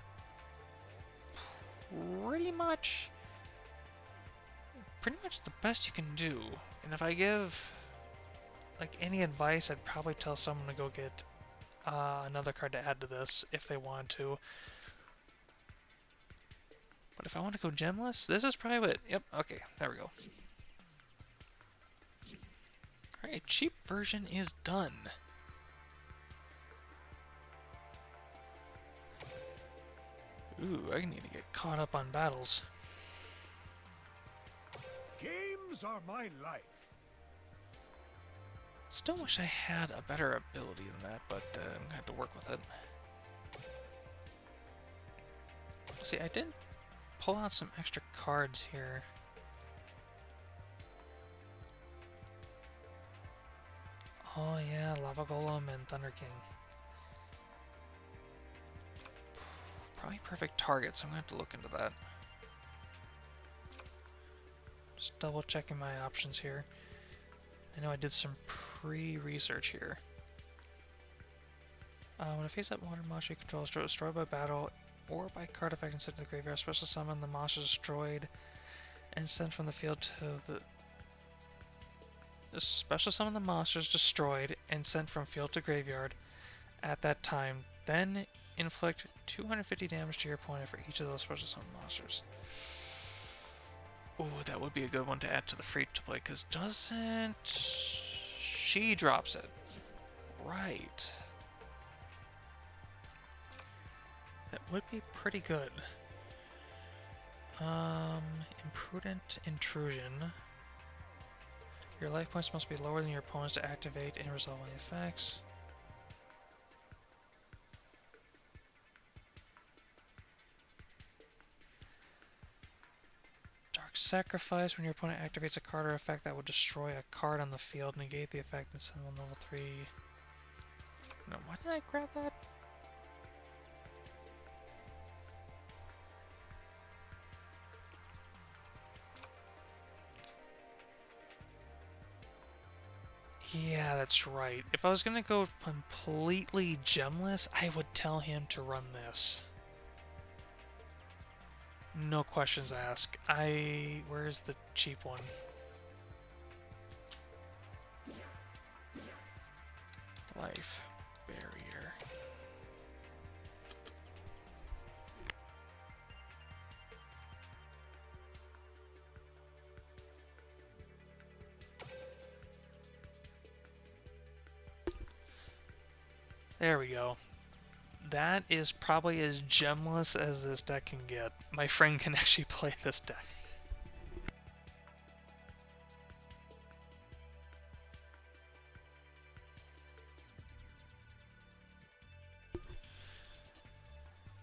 pretty much the best you can do. And if I give like any advice, I'd probably tell someone to go get another card to add to this if they wanted to. But if I want to go gemless, this is probably what... Yep, okay, there we go. Alright, cheap version is done. Ooh, I need to get caught up on battles. Games are my life. Still wish I had a better ability than that, but I'm gonna have to work with it. See, I did pull out some extra cards here. Oh yeah, Lava Golem and Thunder King. Probably perfect target, so I'm gonna have to look into that. Just double checking my options here. I know I did some pre-research here. When a face-up water monster you control is destroyed by battle or by card effect and sent to the graveyard, special summon the monster destroyed and sent from the field to the special summon the monsters destroyed and sent from field to graveyard at that time. Then inflict 250 damage to your opponent for each of those special summon monsters. Ooh, that would be a good one to add to the free-to-play, because doesn't... She drops it. Right. That would be pretty good. Imprudent Intrusion. Your life points must be lower than your opponent's to activate and resolve any effects. Sacrifice. When your opponent activates a card or effect that would destroy a card on the field, negate the effect and send one level 3. No, why did I grab that? Yeah, that's right. If I was gonna go completely gemless, I would tell him to run this. No questions asked. Where's the cheap one? Life barrier. There we go. That is probably as gemless as this deck can get. My friend can actually play this deck.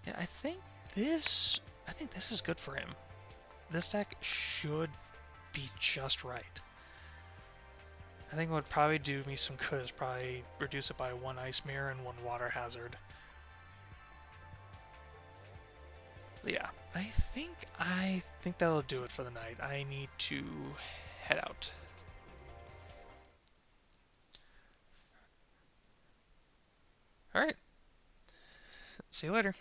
Yeah, I think this is good for him. This deck should be just right. I think what would probably do me some good is probably reduce it by one Ice Mirror and one Water Hazard. But yeah, I think that'll do it for the night. I need to head out. All right, see you later.